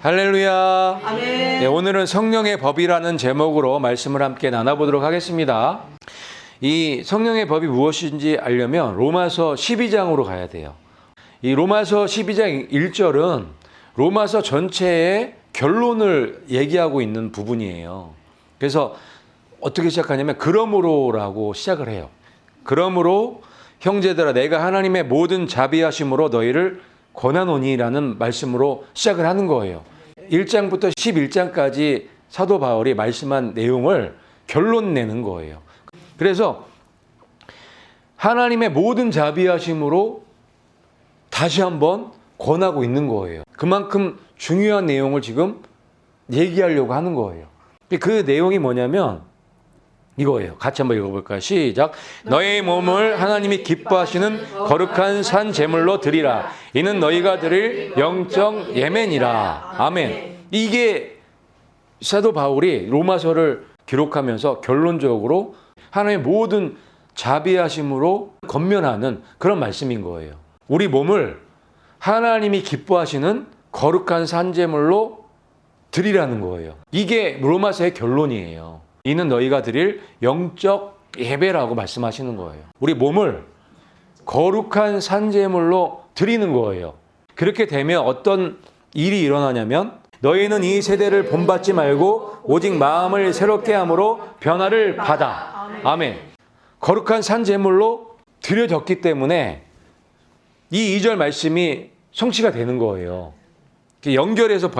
할렐루야. 아멘. 네, 오늘은 성령의 법이라는 제목으로 말씀을 함께 나눠보도록 하겠습니다. 이 성령의 법이 무엇인지 알려면 로마서 12장으로 가야 돼요. 이 로마서 12장 1절은 로마서 전체의 결론을 얘기하고 있는 부분이에요. 그래서 어떻게 시작하냐면 그러므로라고 시작을 해요. 그러므로 형제들아 내가 하나님의 모든 자비하심으로 너희를 권하노니라는 말씀으로 시작을 하는 거예요. 1장부터 11장까지 사도 바울이 말씀한 내용을 결론 내는 거예요. 그래서 하나님의 모든 자비하심으로 다시 한번 권하고 있는 거예요. 그만큼 중요한 내용을 지금 얘기하려고 하는 거예요. 그 내용이 뭐냐면 이거예요. 같이 한번 읽어볼까요? 시작. 너의 몸을 하나님이 기뻐하시는 거룩한 산 제물로 드리라. 이는 너희가 드릴 영적 예배니라. 아멘. 이게 사도 바울이 로마서를 기록하면서 결론적으로 하나님의 모든 자비하심으로 권면하는 그런 말씀인 거예요. 우리 몸을 하나님이 기뻐하시는 거룩한 산 제물로 드리라는 거예요. 이게 로마서의 결론이에요. 이는 너희가 드릴 영적 예배라고 말씀하시는 거예요. 우리 몸을 거룩한 산제물로 드리는 거예요. 그렇게 되면 어떤 일이 일어나냐면 너희는 이 세대를 본받지 말고 오직 마음을 새롭게 함으로 변화를 받아. 아멘. 거룩한 산제물로 드려졌기 때문에 이 2절 말씀이 성취가 되는 거예요. 연결해서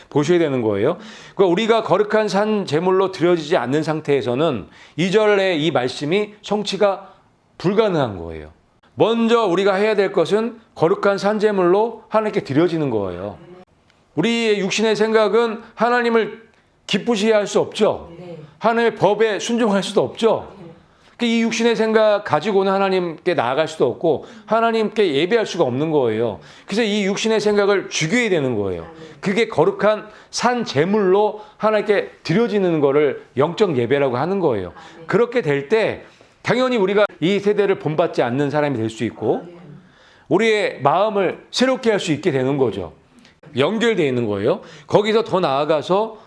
보셔야 되는 거예요. 그러니까 우리가 거룩한 산 제물로 드려지지 않는 상태에서는 2절의 이 말씀이 성취가 불가능한 거예요. 먼저 우리가 해야 될 것은 거룩한 산 제물로 하나님께 드려지는 거예요. 우리의 육신의 생각은 하나님을 기쁘시게 할 수 없죠. 하나님의 법에 순종할 수도 없죠. 이 육신의 생각 가지고는 하나님께 나아갈 수도 없고 하나님께 예배할 수가 없는 거예요. 그래서 이 육신의 생각을 죽여야 되는 거예요. 그게 거룩한 산 제물로 하나님께 드려지는 거를 영적 예배라고 하는 거예요. 그렇게 될 때 당연히 우리가 이 세대를 본받지 않는 사람이 될 수 있고 우리의 마음을 새롭게 할 수 있게 되는 거죠. 연결되어 있는 거예요. 거기서 더 나아가서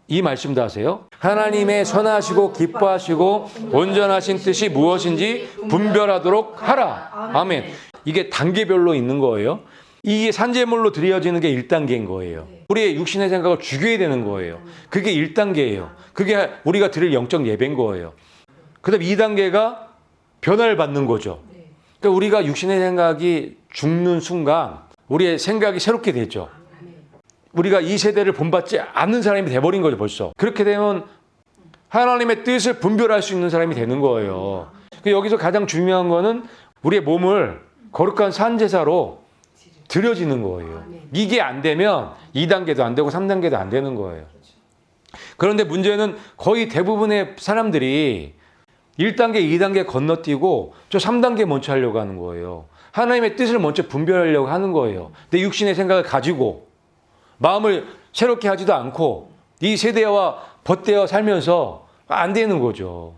이 말씀도 하세요. 하나님의 선하시고 기뻐하시고 온전하신 뜻이 무엇인지 분별하도록 하라. 아멘. 이게 단계별로 있는 거예요. 이게 산제물로 드려지는 게 1단계인 거예요. 우리의 육신의 생각을 죽여야 되는 거예요. 그게 1단계예요. 그게 우리가 드릴 영적 예배인 거예요. 그 다음 2단계가 변화를 받는 거죠. 그러니까 우리가 육신의 생각이 죽는 순간 우리의 생각이 새롭게 되죠. 우리가 이 세대를 본받지 않는 사람이 돼버린 거죠, 벌써. 그렇게 되면 하나님의 뜻을 분별할 수 있는 사람이 되는 거예요. 여기서 가장 중요한 거는 우리의 몸을 거룩한 산제사로 드려지는 거예요. 이게 안 되면 2단계도 안 되고 3단계도 안 되는 거예요. 그런데 문제는 거의 대부분의 사람들이 1단계, 2단계 건너뛰고 저 3단계 먼저 하려고 하는 거예요. 하나님의 뜻을 먼저 분별하려고 하는 거예요. 내 육신의 생각을 가지고 마음을 새롭게 하지도 않고 이 세대와 벗대어 살면서 안 되는 거죠.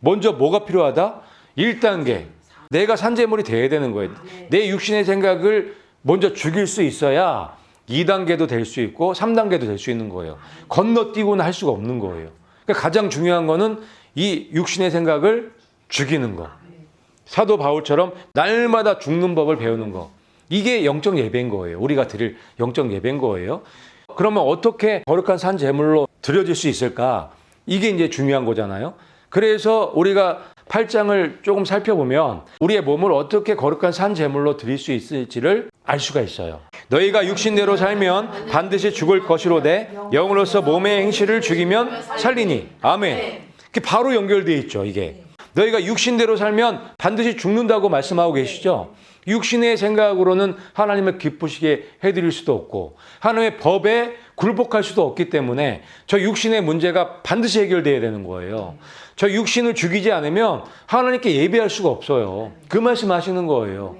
먼저 뭐가 필요하다? 1단계. 내가 산제물이 돼야 되는 거예요. 내 육신의 생각을 먼저 죽일 수 있어야 2단계도 될 수 있고 3단계도 될 수 있는 거예요. 건너뛰고는 할 수가 없는 거예요. 그러니까 가장 중요한 거는 이 육신의 생각을 죽이는 거. 사도 바울처럼 날마다 죽는 법을 배우는 거. 이게 영적 예배인 거예요. 우리가 드릴 영적 예배인 거예요. 그러면 어떻게 거룩한 산 제물로 드려질 수 있을까? 이게 이제 중요한 거잖아요. 그래서 우리가 8장을 조금 살펴보면 우리의 몸을 어떻게 거룩한 산 제물로 드릴 수 있을지를 알 수가 있어요. 너희가 육신대로 살면 반드시 죽을 것이로되 영으로서 몸의 행실을 죽이면 살리니. 아멘. 그게 바로 연결되어 있죠, 이게. 너희가 육신대로 살면 반드시 죽는다고 말씀하고 계시죠. 육신의 생각으로는 하나님을 기쁘시게 해드릴 수도 없고 하나님의 법에 굴복할 수도 없기 때문에 저 육신의 문제가 반드시 해결돼야 되는 거예요. 저 육신을 죽이지 않으면 하나님께 예배할 수가 없어요. 그 말씀 하시는 거예요.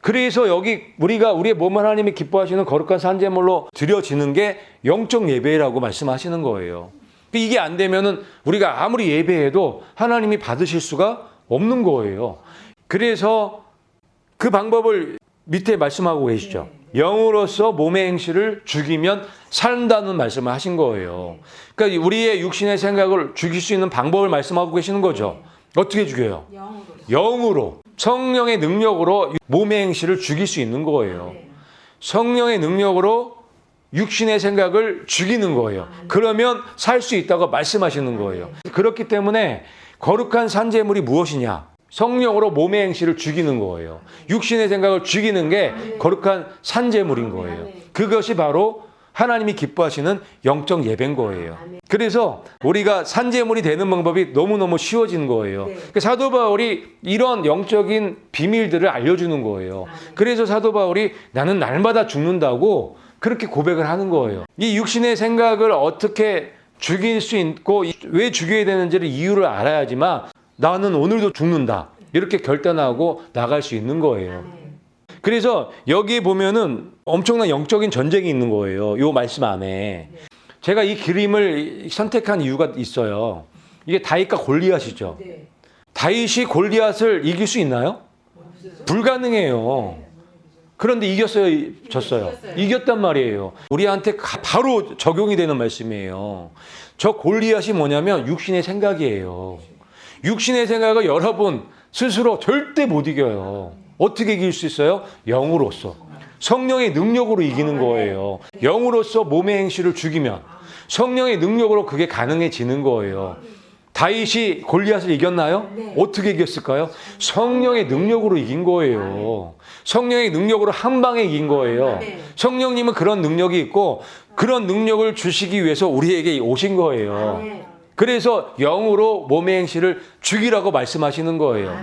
그래서 여기 우리가 우리의 몸을 하나님이 기뻐하시는 거룩한 산제물로 드려지는 게 영적 예배라고 말씀하시는 거예요. 이게 안 되면은 우리가 아무리 예배해도 하나님이 받으실 수가 없는 거예요. 그래서 그 방법을 밑에 말씀하고 계시죠. 영으로서 몸의 행실을 죽이면 산다는 말씀을 하신 거예요. 그러니까 우리의 육신의 생각을 죽일 수 있는 방법을 말씀하고 계시는 거죠. 어떻게 죽여요? 영으로. 성령의 능력으로 몸의 행실을 죽일 수 있는 거예요. 성령의 능력으로 육신의 생각을 죽이는 거예요. 그러면 살 수 있다고 말씀하시는 거예요. 그렇기 때문에 거룩한 산제물이 무엇이냐? 성령으로 몸의 행실을 죽이는 거예요. 육신의 생각을 죽이는 게 거룩한 산제물인 거예요. 그것이 바로 하나님이 기뻐하시는 영적 예배인 거예요. 그래서 우리가 산제물이 되는 방법이 너무너무 쉬워진 거예요. 사도 바울이 이런 영적인 비밀들을 알려주는 거예요. 그래서 사도 바울이 나는 날마다 죽는다고 그렇게 고백을 하는 거예요. 이 육신의 생각을 어떻게 죽일 수 있고 왜 죽여야 되는지를 이유를 알아야지만 나는 오늘도 죽는다. 이렇게 결단하고 나갈 수 있는 거예요. 그래서 여기에 보면은 엄청난 영적인 전쟁이 있는 거예요. 이 말씀 안에. 제가 이 그림을 선택한 이유가 있어요. 이게 다윗과 골리앗이죠. 다윗이 골리앗을 이길 수 있나요? 불가능해요. 그런데 이겼어요, 졌어요? 이겼단 말이에요. 우리한테 바로 적용이 되는 말씀이에요. 저 골리앗이 뭐냐면 육신의 생각이에요. 육신의 생각을 여러분 스스로 절대 못 이겨요. 어떻게 이길 수 있어요? 영으로서. 성령의 능력으로 이기는 거예요. 영으로서 몸의 행실을 죽이면 성령의 능력으로 그게 가능해지는 거예요. 다윗이 골리앗을 이겼나요? 어떻게 이겼을까요? 성령의 능력으로 이긴 거예요. 성령의 능력으로 한 방에 이긴 거예요. 성령님은 그런 능력이 있고 그런 능력을 주시기 위해서 우리에게 오신 거예요. 그래서 영으로 몸의 행실을 죽이라고 말씀하시는 거예요.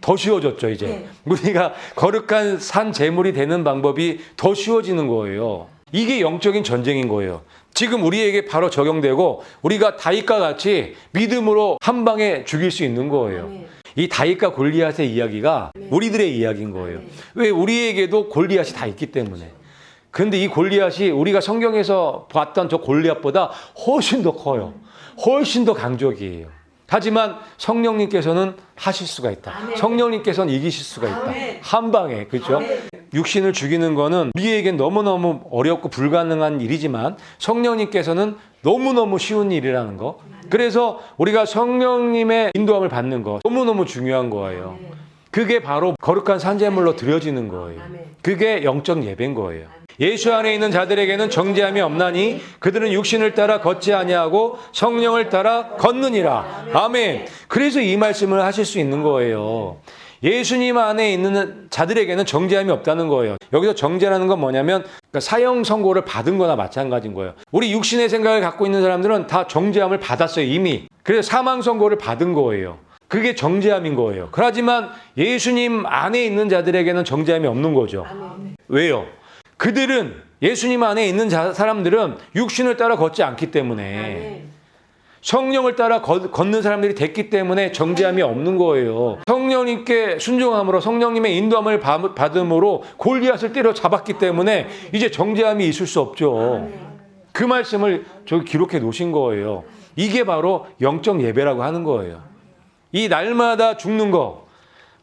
더 쉬워졌죠, 이제. 우리가 거룩한 산 제물이 되는 방법이 더 쉬워지는 거예요. 이게 영적인 전쟁인 거예요. 지금 우리에게 바로 적용되고 우리가 다윗과 같이 믿음으로 한 방에 죽일 수 있는 거예요. 이 다윗과 골리앗의 이야기가 우리들의 이야기인 거예요. 왜? 우리에게도 골리앗이 다 있기 때문에. 근데 이 골리앗이 우리가 성경에서 봤던 저 골리앗보다 훨씬 더 커요. 훨씬 더 강적이에요. 하지만 성령님께서는 하실 수가 있다. 성령님께서는 이기실 수가 있다. 한 방에. 그렇죠? 육신을 죽이는 거는 우리에겐 너무너무 어렵고 불가능한 일이지만 성령님께서는 너무너무 쉬운 일이라는 거. 그래서 우리가 성령님의 인도함을 받는 거 너무너무 중요한 거예요. 그게 바로 거룩한 산제물로 드려지는 거예요. 그게 영적 예배인 거예요. 예수 안에 있는 자들에게는 정죄함이 없나니 그들은 육신을 따라 걷지 아니하고 성령을 따라 걷느니라. 아멘. 그래서 이 말씀을 하실 수 있는 거예요. 예수님 안에 있는 자들에게는 정죄함이 없다는 거예요. 여기서 정죄라는 건 뭐냐면 그러니까 사형 선고를 받은 거나 마찬가지인 거예요. 우리 육신의 생각을 갖고 있는 사람들은 다 정죄함을 받았어요, 이미. 그래서 사망 선고를 받은 거예요. 그게 정죄함인 거예요. 그렇지만 예수님 안에 있는 자들에게는 정죄함이 없는 거죠. 왜요? 그들은 예수님 안에 있는 사람들은 육신을 따라 걷지 않기 때문에 성령을 따라 걷는 사람들이 됐기 때문에 정죄함이 없는 거예요. 성령님께 순종함으로 성령님의 인도함을 받음으로 골리앗을 때려잡았기 때문에 이제 정죄함이 있을 수 없죠. 그 말씀을 저기 기록해 놓으신 거예요. 이게 바로 영적 예배라고 하는 거예요. 이 날마다 죽는 거,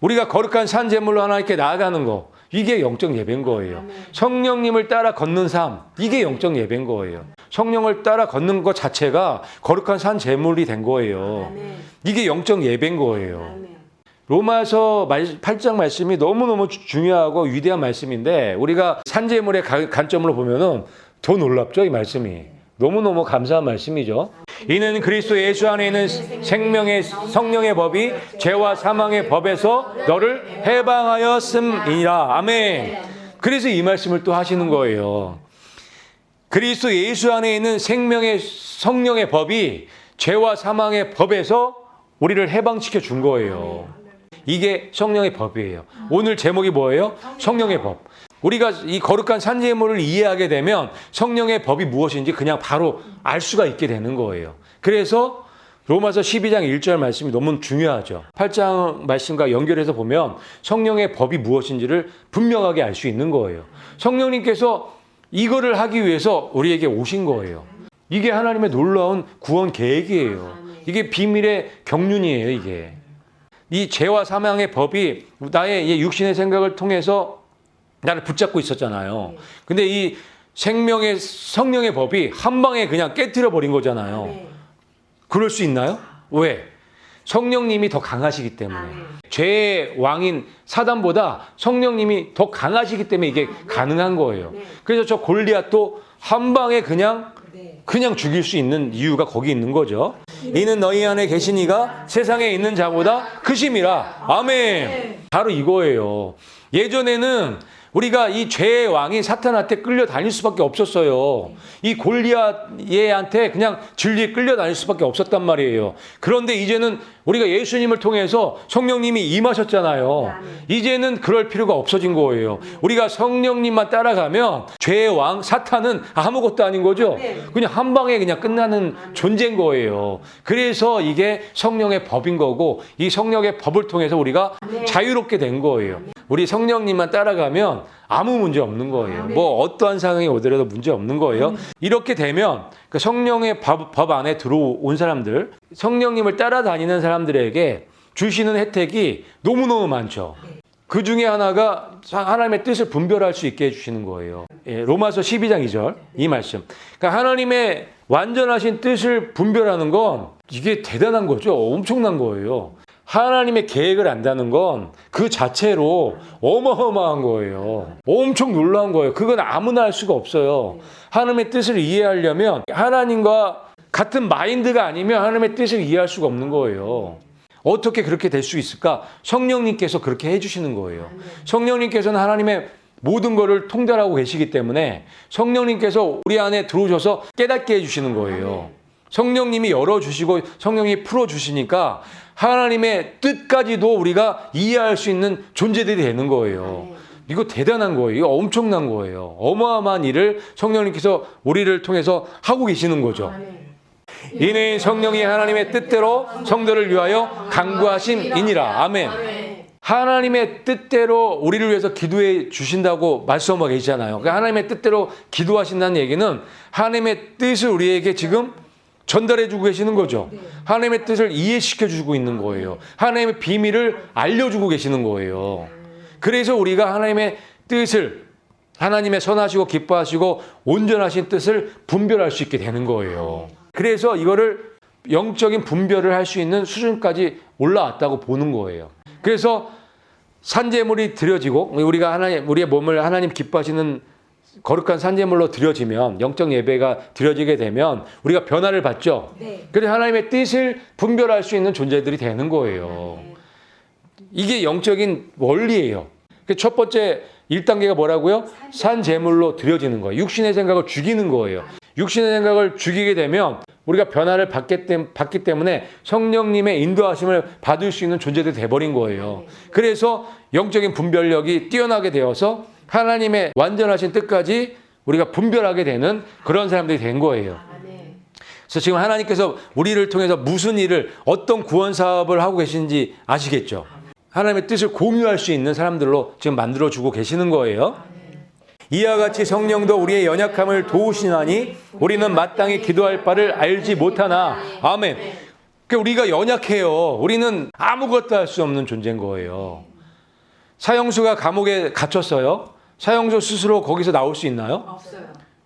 우리가 거룩한 산제물로 하나님께 나아가는 거, 이게 영적 예배인 거예요. 성령님을 따라 걷는 삶, 이게 영적 예배인 거예요. 성령을 따라 걷는 것 자체가 거룩한 산 제물이 된 거예요. 이게 영적 예배인 거예요. 로마서 8장 말씀이 너무너무 중요하고 위대한 말씀인데 우리가 산 제물의 관점으로 보면은 더 놀랍죠, 이 말씀이. 너무너무 감사한 말씀이죠. 이는 그리스도 예수 안에 있는 생명의 성령의 법이 죄와 사망의 법에서 너를 해방하였음이라. 아멘. 그래서 이 말씀을 또 하시는 거예요. 그리스도 예수 안에 있는 생명의 성령의 법이 죄와 사망의 법에서 우리를 해방시켜 준 거예요. 이게 성령의 법이에요. 오늘 제목이 뭐예요? 성령의 법. 우리가 이 거룩한 산제물을 이해하게 되면 성령의 법이 무엇인지 그냥 바로 알 수가 있게 되는 거예요. 그래서 로마서 12장 1절 말씀이 너무 중요하죠. 8장 말씀과 연결해서 보면 성령의 법이 무엇인지를 분명하게 알 수 있는 거예요. 성령님께서 이거를 하기 위해서 우리에게 오신 거예요. 이게 하나님의 놀라운 구원 계획이에요. 이게 비밀의 경륜이에요, 이게. 이 죄와 사망의 법이 나의 육신의 생각을 통해서 나를 붙잡고 있었잖아요. 근데 이 생명의 성령의 법이 한 방에 그냥 깨트려 버린 거잖아요. 그럴 수 있나요? 왜? 성령님이 더 강하시기 때문에. 죄의 왕인 사단보다 성령님이 더 강하시기 때문에 이게 가능한 거예요. 그래서 저 골리앗도 한 방에 그냥 죽일 수 있는 이유가 거기 있는 거죠. 이는 너희 안에 계신 이가 세상에 있는 자보다 크심이라. 아멘. 바로 이거예요. 예전에는 우리가 이 죄의 왕인 사탄한테 끌려다닐 수밖에 없었어요. 이 골리앗한테 그냥 진리에 끌려다닐 수밖에 없었단 말이에요. 그런데 이제는 우리가 예수님을 통해서 성령님이 임하셨잖아요. 이제는 그럴 필요가 없어진 거예요. 우리가 성령님만 따라가면 죄의 왕 사탄은 아무것도 아닌 거죠. 그냥 한 방에 그냥 끝나는 존재인 거예요. 그래서 이게 성령의 법인 거고, 이 성령의 법을 통해서 우리가 자유롭게 된 거예요. 우리 성령님만 따라가면 아무 문제 없는 거예요. 뭐 어떠한 상황이 오더라도 문제 없는 거예요. 이렇게 되면 그 성령의 법 안에 들어온 사람들, 성령님을 따라다니는 사람들에게 주시는 혜택이 너무너무 많죠. 그 중에 하나가 하나님의 뜻을 분별할 수 있게 해주시는 거예요. 예, 로마서 12장 2절 이 말씀. 그러니까 하나님의 완전하신 뜻을 분별하는 건 이게 대단한 거죠. 엄청난 거예요. 하나님의 계획을 안다는 건 그 자체로 어마어마한 거예요. 엄청 놀라운 거예요. 그건 아무나 할 수가 없어요. 하나님의 뜻을 이해하려면 하나님과 같은 마인드가 아니면 하나님의 뜻을 이해할 수가 없는 거예요. 어떻게 그렇게 될 수 있을까? 성령님께서 그렇게 해주시는 거예요. 성령님께서는 하나님의 모든 것을 통달하고 계시기 때문에 성령님께서 우리 안에 들어오셔서 깨닫게 해주시는 거예요. 성령님이 열어주시고 성령이 풀어주시니까 하나님의 뜻까지도 우리가 이해할 수 있는 존재들이 되는 거예요. 이거 대단한 거예요. 이거 엄청난 거예요. 어마어마한 일을 성령님께서 우리를 통해서 하고 계시는 거죠. 이는 성령이 하나님의 뜻대로 성도를 위하여 간구하심이니라. 아멘. 하나님의 뜻대로 우리를 위해서 기도해 주신다고 말씀하고 계시잖아요. 그러니까 하나님의 뜻대로 기도하신다는 얘기는 하나님의 뜻을 우리에게 지금 전달해 주고 계시는 거죠. 하나님의 뜻을 이해시켜 주고 있는 거예요. 하나님의 비밀을 알려주고 계시는 거예요. 그래서 우리가 하나님의 뜻을, 하나님의 선하시고 기뻐하시고 온전하신 뜻을 분별할 수 있게 되는 거예요. 그래서 이거를 영적인 분별을 할 수 있는 수준까지 올라왔다고 보는 거예요. 그래서 산제물이 드려지고 우리가 우리의 몸을 하나님 기뻐하시는 거룩한 산제물로 드려지면, 영적 예배가 드려지게 되면 우리가 변화를 받죠. 그래서 하나님의 뜻을 분별할 수 있는 존재들이 되는 거예요. 이게 영적인 원리예요. 첫 번째 1단계가 뭐라고요? 산제물로 드려지는 거예요. 육신의 생각을 죽이는 거예요. 육신의 생각을 죽이게 되면 우리가 변화를 받기 때문에 성령님의 인도하심을 받을 수 있는 존재들이 돼버린 거예요. 그래서 영적인 분별력이 뛰어나게 되어서 하나님의 완전하신 뜻까지 우리가 분별하게 되는 그런 사람들이 된 거예요. 그래서 지금 하나님께서 우리를 통해서 무슨 일을, 어떤 구원 사업을 하고 계신지 아시겠죠? 하나님의 뜻을 공유할 수 있는 사람들로 지금 만들어주고 계시는 거예요. 이와 같이 성령도 우리의 연약함을 도우시나니 우리는 마땅히 기도할 바를 알지 못하나. 아멘. 그러니까 우리가 연약해요. 우리는 아무것도 할 수 없는 존재인 거예요. 사형수가 감옥에 갇혔어요. 사형수 스스로 거기서 나올 수 있나요? 없어요.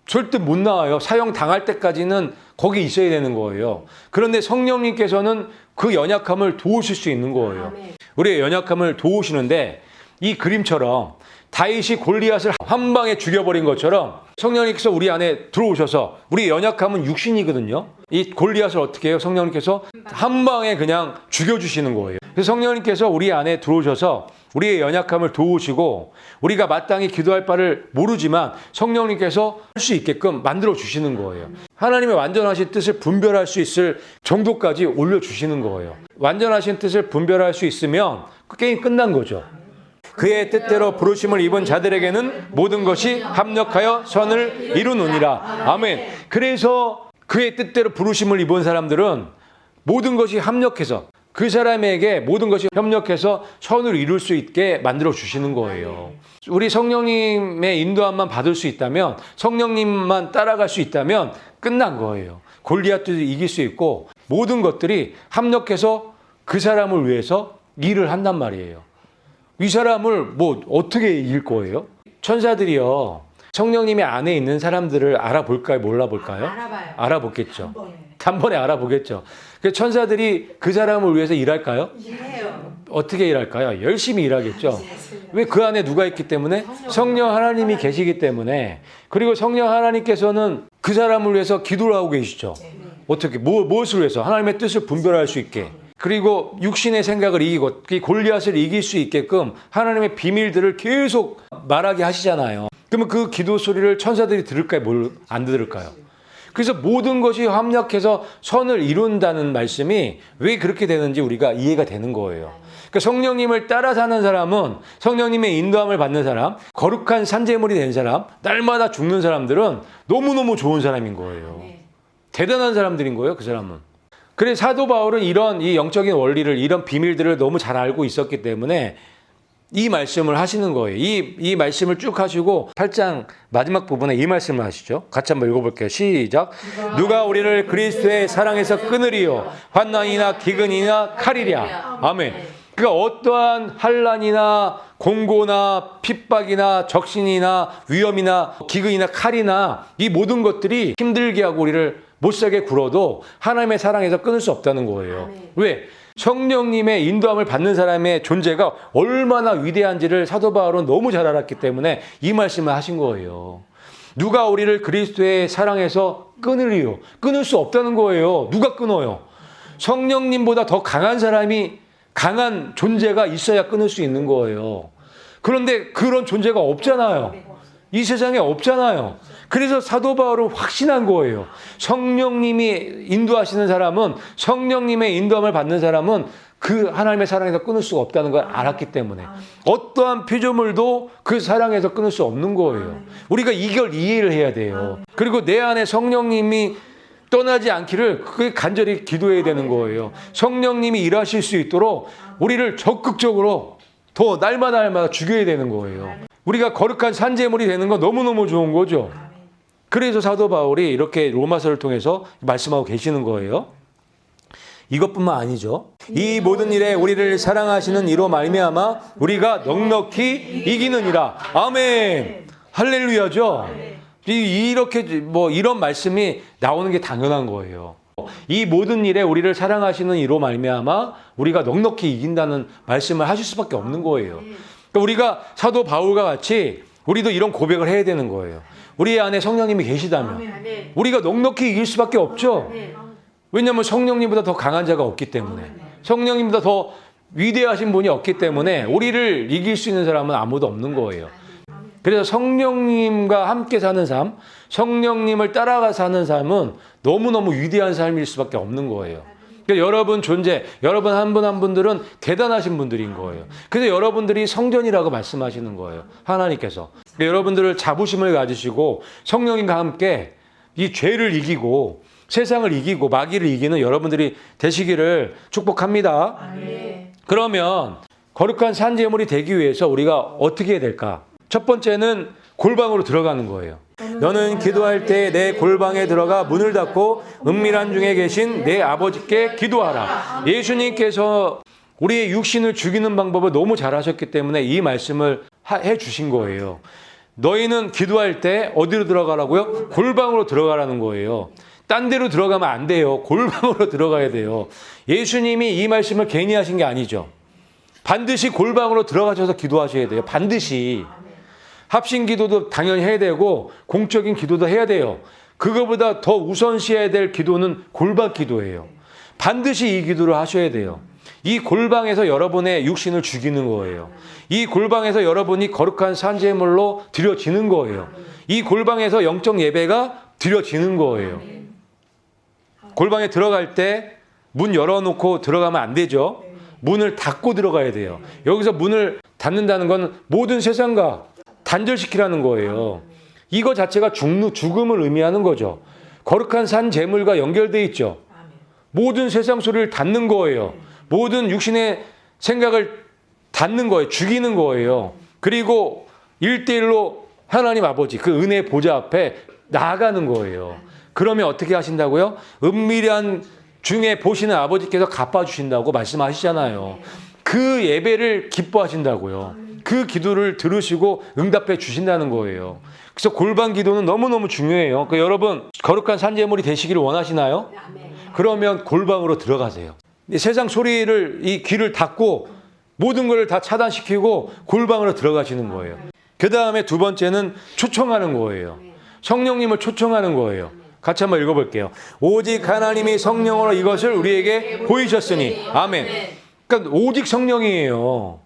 절대 못 나와요. 사형 당할 때까지는 거기 있어야 되는 거예요. 그런데 성령님께서는 그 연약함을 도우실 수 있는 거예요. 우리의 연약함을 도우시는데, 이 그림처럼 다윗이 골리앗을 한 방에 죽여버린 것처럼 성령님께서 우리 안에 들어오셔서, 우리의 연약함은 육신이거든요. 이 골리앗을 어떻게 해요? 성령님께서 한 방에 그냥 죽여주시는 거예요. 그래서 성령님께서 우리 안에 들어오셔서 우리의 연약함을 도우시고, 우리가 마땅히 기도할 바를 모르지만 성령님께서 할 수 있게끔 만들어 주시는 거예요. 하나님의 완전하신 뜻을 분별할 수 있을 정도까지 올려주시는 거예요. 완전하신 뜻을 분별할 수 있으면 그 게임 끝난 거죠. 그의 뜻대로 부르심을 입은 자들에게는 모든 것이 합력하여 선을 이루느니라. 아멘. 그래서 그의 뜻대로 부르심을 입은 사람들은 모든 것이 합력해서, 그 사람에게 모든 것이 협력해서 선을 이룰 수 있게 만들어 주시는 거예요. 우리 성령님의 인도함만 받을 수 있다면, 성령님만 따라갈 수 있다면 끝난 거예요. 골리앗도 이길 수 있고 모든 것들이 합력해서 그 사람을 위해서 일을 한단 말이에요. 이 사람을 뭐 어떻게 이길 거예요? 천사들이요, 성령님이 안에 있는 사람들을 알아볼까요? 몰라볼까요? 알아봐요. 알아보겠죠. 네. 단번에 알아보겠죠. 그 천사들이 그 사람을 위해서 일할까요? 일해요. 어떻게 일할까요? 열심히 일하겠죠. 왜? 그 안에 누가 있기 때문에? 성령 하나님이 계시기 때문에. 그리고 성령 하나님께서는 그 사람을 위해서 기도를 하고 계시죠. 어떻게? 무엇을 위해서? 하나님의 뜻을 분별할 수 있게. 그리고 육신의 생각을 이기고 이 골리앗을 이길 수 있게끔 하나님의 비밀들을 계속 말하게 하시잖아요. 그러면 그 기도 소리를 천사들이 들을까요? 안 들을까요? 그래서 모든 것이 합력해서 선을 이룬다는 말씀이 왜 그렇게 되는지 우리가 이해가 되는 거예요. 그러니까 성령님을 따라 사는 사람은, 성령님의 인도함을 받는 사람, 거룩한 산재물이 된 사람, 날마다 죽는 사람들은 너무너무 좋은 사람인 거예요. 대단한 사람들인 거예요, 그 사람은. 그래서 사도 바울은 이런 이 영적인 원리를, 이런 비밀들을 너무 잘 알고 있었기 때문에 이 말씀을 하시는 거예요. 이 말씀을 쭉 하시고 8장 마지막 부분에 이 말씀을 하시죠. 같이 한번 읽어볼게요. 시작. 누가 우리를 그리스도의 사랑에서 끊으리요? 환난이나 기근이나 칼이랴. 아멘. 그러니까 어떠한 환난이나 공고나 핍박이나 적신이나 위험이나 기근이나 칼이나 이 모든 것들이 힘들게 하고 우리를 못살게 굴어도 하나님의 사랑에서 끊을 수 없다는 거예요. 왜? 성령님의 인도함을 받는 사람의 존재가 얼마나 위대한지를 사도 바울은 너무 잘 알았기 때문에 이 말씀을 하신 거예요. 누가 우리를 그리스도의 사랑에서 끊으리요? 끊을 수 없다는 거예요. 누가 끊어요? 성령님보다 더 강한 사람이, 강한 존재가 있어야 끊을 수 있는 거예요. 그런데 그런 존재가 없잖아요. 이 세상에 없잖아요. 그래서 사도 바울은 확신한 거예요. 성령님이 인도하시는 사람은, 성령님의 인도함을 받는 사람은 그 하나님의 사랑에서 끊을 수가 없다는 걸 알았기 때문에 어떠한 피조물도 그 사랑에서 끊을 수 없는 거예요. 우리가 이걸 이해를 해야 돼요. 그리고 내 안에 성령님이 떠나지 않기를 그게 간절히 기도해야 되는 거예요. 성령님이 일하실 수 있도록 우리를 적극적으로 더 날마다 죽여야 되는 거예요. 우리가 거룩한 산재물이 되는 건 너무너무 좋은 거죠. 그래서 사도 바울이 이렇게 로마서를 통해서 말씀하고 계시는 거예요. 이것뿐만 아니죠. 이 모든 일에 우리를 사랑하시는 이로 말미암아 우리가 넉넉히 이기느니라. 아멘. 할렐루야죠. 이렇게 이런 말씀이 나오는 게 당연한 거예요. 이 모든 일에 우리를 사랑하시는 이로 말미암아 우리가 넉넉히 이긴다는 말씀을 하실 수밖에 없는 거예요. 그러니까 우리가 사도 바울과 같이 우리도 이런 고백을 해야 되는 거예요. 우리 안에 성령님이 계시다면 우리가 넉넉히 이길 수밖에 없죠. 왜냐하면 성령님보다 더 강한 자가 없기 때문에, 성령님보다 더 위대하신 분이 없기 때문에 우리를 이길 수 있는 사람은 아무도 없는 거예요. 그래서 성령님과 함께 사는 삶, 성령님을 따라가 사는 삶은 너무너무 위대한 삶일 수밖에 없는 거예요. 그러니까 여러분 존재, 여러분 한 분 한 분들은 대단하신 분들인 거예요. 그래서 여러분들이 성전이라고 말씀하시는 거예요. 하나님께서. 그러니까 여러분들을 자부심을 가지시고 성령님과 함께 이 죄를 이기고 세상을 이기고 마귀를 이기는 여러분들이 되시기를 축복합니다. 그러면 거룩한 산재물이 되기 위해서 우리가 어떻게 해야 될까? 첫 번째는 골방으로 들어가는 거예요. 너는 기도할 때 내 골방에 들어가 문을 닫고 은밀한 중에 계신 내 아버지께 기도하라. 예수님께서 우리의 육신을 죽이는 방법을 너무 잘 하셨기 때문에 이 말씀을 해 주신 거예요. 너희는 기도할 때 어디로 들어가라고요? 골방으로 들어가라는 거예요. 딴 데로 들어가면 안 돼요. 골방으로 들어가야 돼요. 예수님이 이 말씀을 괜히 하신 게 아니죠. 반드시 골방으로 들어가셔서 기도하셔야 돼요. 반드시. 합심 기도도 당연히 해야 되고 공적인 기도도 해야 돼요. 그거보다 더 우선시해야 될 기도는 골방 기도예요. 반드시 이 기도를 하셔야 돼요. 이 골방에서 여러분의 육신을 죽이는 거예요. 이 골방에서 여러분이 거룩한 산재물로 드려지는 거예요. 이 골방에서 영적 예배가 드려지는 거예요. 골방에 들어갈 때 문 열어놓고 들어가면 안 되죠. 문을 닫고 들어가야 돼요. 여기서 문을 닫는다는 건 모든 세상과 단절시키라는 거예요. 이거 자체가 죽음을 의미하는 거죠. 거룩한 산 제물과 연결되어 있죠. 모든 세상 소리를 닫는 거예요. 모든 육신의 생각을 닫는 거예요. 죽이는 거예요. 그리고 1대1로 하나님 아버지 그 은혜 보좌 앞에 나아가는 거예요. 그러면 어떻게 하신다고요? 은밀한 중에 보시는 아버지께서 갚아주신다고 말씀하시잖아요. 그 예배를 기뻐하신다고요. 그 기도를 들으시고 응답해 주신다는 거예요. 그래서 골방 기도는 너무너무 중요해요. 그러니까 여러분 거룩한 산제물이 되시기를 원하시나요? 그러면 골방으로 들어가세요. 세상 소리를 이 귀를 닫고 모든 걸 다 차단시키고 골방으로 들어가시는 거예요. 그 다음에 두 번째는 초청하는 거예요. 성령님을 초청하는 거예요. 같이 한번 읽어볼게요. 오직 하나님이 성령으로 이것을 우리에게 보이셨으니. 아멘. 그러니까 오직 성령이에요.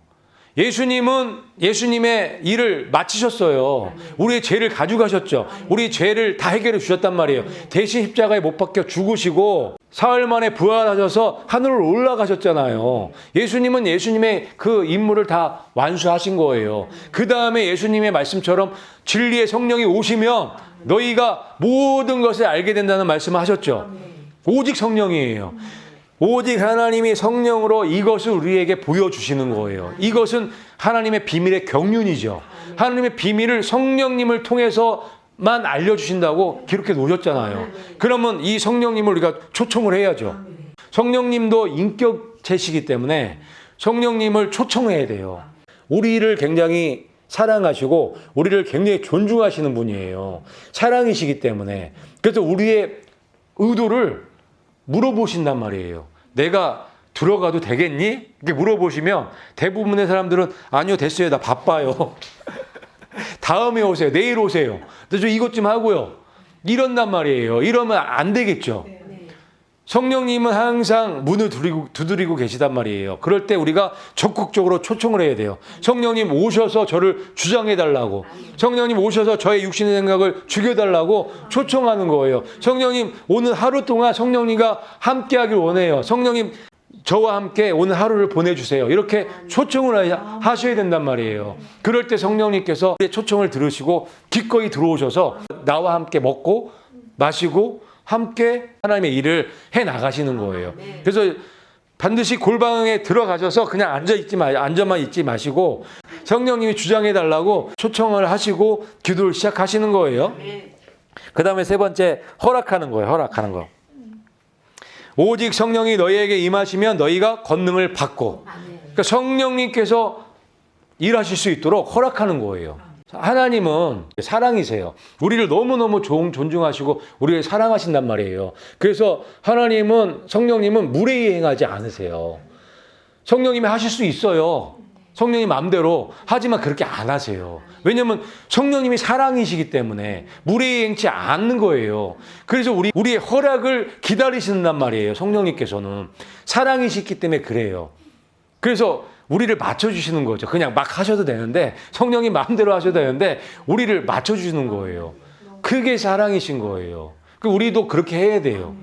예수님은 예수님의 일을 마치셨어요. 우리의 죄를 가져가셨죠. 우리의 죄를 다 해결해 주셨단 말이에요. 대신 십자가에 못 박혀 죽으시고 사흘 만에 부활하셔서 하늘로 올라가셨잖아요. 예수님은 예수님의 그 임무를 다 완수하신 거예요. 그 다음에 예수님의 말씀처럼 진리의 성령이 오시면 너희가 모든 것을 알게 된다는 말씀을 하셨죠. 오직 성령이에요. 오직 하나님이 성령으로 이것을 우리에게 보여주시는 거예요. 이것은 하나님의 비밀의 경륜이죠. 하나님의 비밀을 성령님을 통해서만 알려주신다고 기록해 놓으셨잖아요. 그러면 이 성령님을 우리가 초청을 해야죠. 성령님도 인격체시기 때문에 성령님을 초청해야 돼요. 우리를 굉장히 사랑하시고 우리를 굉장히 존중하시는 분이에요. 사랑이시기 때문에. 그래서 우리의 의도를 물어보신단 말이에요. 내가 들어가도 되겠니? 이렇게 물어보시면 대부분의 사람들은 아니요, 됐어요. 나 바빠요. 다음에 오세요. 내일 오세요. 저 이것 좀 하고요. 이런단 말이에요. 이러면 안 되겠죠. 성령님은 항상 문을 두드리고 계시단 말이에요. 그럴 때 우리가 적극적으로 초청을 해야 돼요. 성령님 오셔서 저를 주장해달라고. 성령님 오셔서 저의 육신의 생각을 죽여달라고 초청하는 거예요. 성령님 오늘 하루 동안 성령님과 함께하길 원해요. 성령님 저와 함께 오늘 하루를 보내주세요. 이렇게 초청을 하셔야 된단 말이에요. 그럴 때 성령님께서 초청을 들으시고 기꺼이 들어오셔서 나와 함께 먹고 마시고 함께 하나님의 일을 해 나가시는 거예요. 그래서 반드시 골방에 들어가셔서 그냥 앉아만 있지 마시고 성령님이 주장해 달라고 초청을 하시고 기도를 시작하시는 거예요. 그 다음에 세 번째, 허락하는 거예요. 허락하는 거. 오직 성령이 너희에게 임하시면 너희가 권능을 받고. 그러니까 성령님께서 일하실 수 있도록 허락하는 거예요. 하나님은 사랑이세요. 우리를 너무너무 존중하시고 우리를 사랑하신단 말이에요. 그래서 하나님은 성령님은 무례행하지 않으세요. 성령님이 하실 수 있어요. 성령님 마음대로. 하지만 그렇게 안 하세요. 왜냐하면 성령님이 사랑이시기 때문에 무례행치 않는 거예요. 그래서 우리의 허락을 기다리신단 말이에요. 성령님께서는 사랑이시기 때문에 그래요. 그래서 우리를 맞춰주시는 거죠. 그냥 막 하셔도 되는데 성령님 마음대로 하셔도 되는데 우리를 맞춰주시는 거예요. 그게 사랑이신 거예요. 우리도 그렇게 해야 돼요.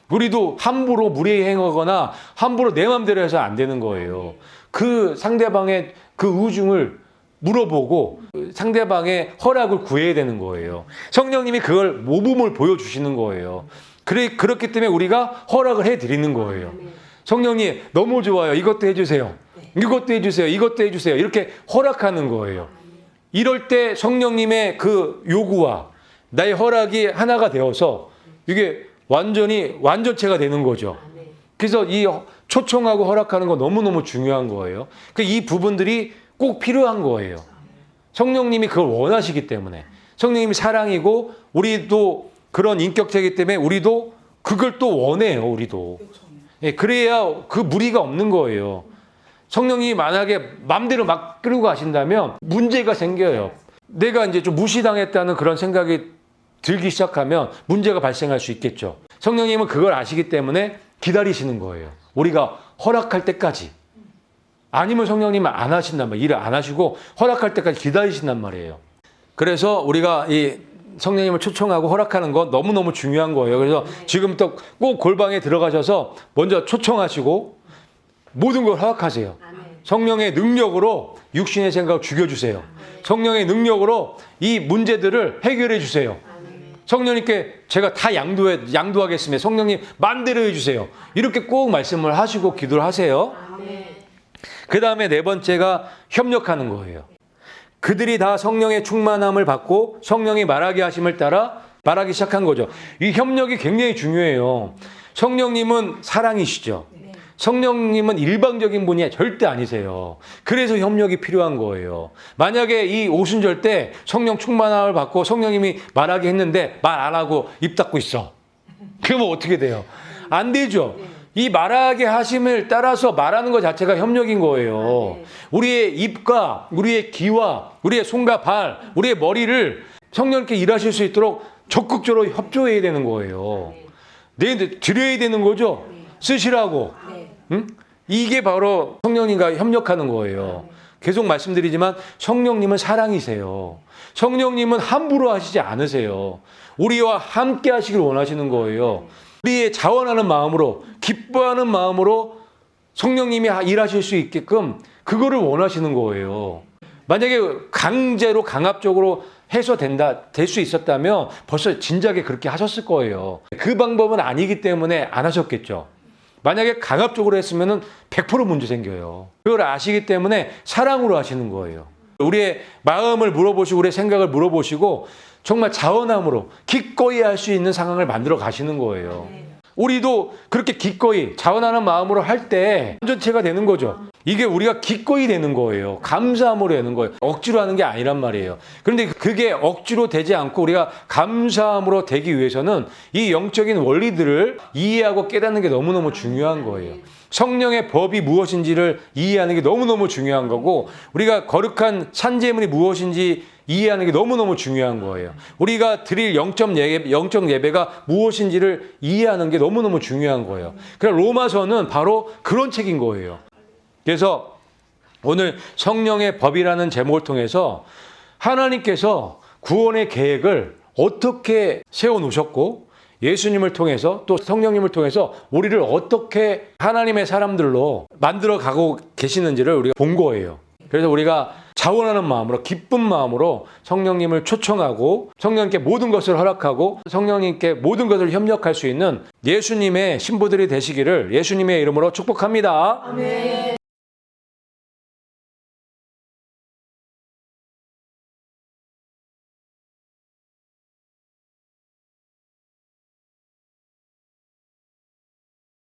우리도 함부로 무례행하거나 함부로 내 마음대로 해서 안 되는 거예요. 그 상대방의 그 의중을 물어보고 상대방의 허락을 구해야 되는 거예요. 성령님이 그걸 모범을 보여주시는 거예요. 그렇기 때문에 우리가 허락을 해드리는 거예요. 성령님 너무 좋아요. 이것도 해주세요. 이것도 해주세요. 이것도 해주세요. 이렇게 허락하는 거예요. 이럴 때 성령님의 그 요구와 나의 허락이 하나가 되어서 이게 완전체가 되는 거죠. 그래서 이 초청하고 허락하는 거 너무너무 중요한 거예요. 이 부분들이 꼭 필요한 거예요. 성령님이 그걸 원하시기 때문에. 성령님이 사랑이고 우리도 그런 인격체이기 때문에 우리도 그걸 또 원해요. 우리도. 그래야 그 무리가 없는 거예요. 성령님이 만약에 마음대로 막 끌고 가신다면 문제가 생겨요. 내가 이제 좀 무시당했다는 그런 생각이 들기 시작하면 문제가 발생할 수 있겠죠. 성령님은 그걸 아시기 때문에 기다리시는 거예요. 우리가 허락할 때까지. 아니면 성령님은 안 하신단 말이에요. 일을 안 하시고 허락할 때까지 기다리신단 말이에요. 그래서 우리가 이 성령님을 초청하고 허락하는 건 너무너무 중요한 거예요. 그래서 지금부터 꼭 골방에 들어가셔서 먼저 초청하시고 모든 걸 허락하세요. 성령의 능력으로 육신의 생각을 죽여주세요. 성령의 능력으로 이 문제들을 해결해 주세요. 성령님께 제가 다 양도하겠습니다. 성령님 마음대로 해주세요. 이렇게 꼭 말씀을 하시고 기도를 하세요. 그 다음에 네 번째가 협력하는 거예요. 그들이 다 성령의 충만함을 받고 성령이 말하게 하심을 따라 말하기 시작한 거죠. 이 협력이 굉장히 중요해요. 성령님은 사랑이시죠. 성령님은 일방적인 분이 절대 아니세요. 그래서 협력이 필요한 거예요. 만약에 이 오순절 때 성령 충만함을 받고 성령님이 말하게 했는데 말 안 하고 입 닫고 있어. 그러면 어떻게 돼요? 안 되죠. 이 말하게 하심을 따라서 말하는 것 자체가 협력인 거예요. 우리의 입과 우리의 귀와 우리의 손과 발, 우리의 머리를 성령님께 일하실 수 있도록 적극적으로 협조해야 되는 거예요. 드려야 되는 거죠. 쓰시라고. 응? 이게 바로 성령님과 협력하는 거예요. 계속 말씀드리지만 성령님은 사랑이세요. 성령님은 함부로 하시지 않으세요. 우리와 함께 하시길 원하시는 거예요. 우리의 자원하는 마음으로, 기뻐하는 마음으로 성령님이 일하실 수 있게끔 그거를 원하시는 거예요. 만약에 강제로 강압적으로 해서 될 수 있었다면 벌써 진작에 그렇게 하셨을 거예요. 그 방법은 아니기 때문에 안 하셨겠죠. 만약에 강압적으로 했으면 100% 문제 생겨요. 그걸 아시기 때문에 사랑으로 하시는 거예요. 우리의 마음을 물어보시고 우리의 생각을 물어보시고 정말 자원함으로 기꺼이 할 수 있는 상황을 만들어 가시는 거예요. 우리도 그렇게 기꺼이 자원하는 마음으로 할 때 완전체가 되는 거죠. 이게 우리가 기꺼이 되는 거예요. 감사함으로 되는 거예요. 억지로 하는 게 아니란 말이에요. 그런데 그게 억지로 되지 않고 우리가 감사함으로 되기 위해서는 이 영적인 원리들을 이해하고 깨닫는 게 너무너무 중요한 거예요. 성령의 법이 무엇인지를 이해하는 게 너무너무 중요한 거고 우리가 거룩한 산제물이 무엇인지 이해하는 게 너무너무 중요한 거예요. 우리가 드릴 영적 예배가 무엇인지를 이해하는 게 너무너무 중요한 거예요. 그래서 로마서는 바로 그런 책인 거예요. 그래서 오늘 성령의 법이라는 제목을 통해서 하나님께서 구원의 계획을 어떻게 세워놓으셨고 예수님을 통해서 또 성령님을 통해서 우리를 어떻게 하나님의 사람들로 만들어 가고 계시는지를 우리가 본 거예요. 그래서 우리가 자원하는 마음으로 기쁜 마음으로 성령님을 초청하고 성령님께 모든 것을 허락하고 성령님께 모든 것을 협력할 수 있는 예수님의 신부들이 되시기를 예수님의 이름으로 축복합니다. 아멘.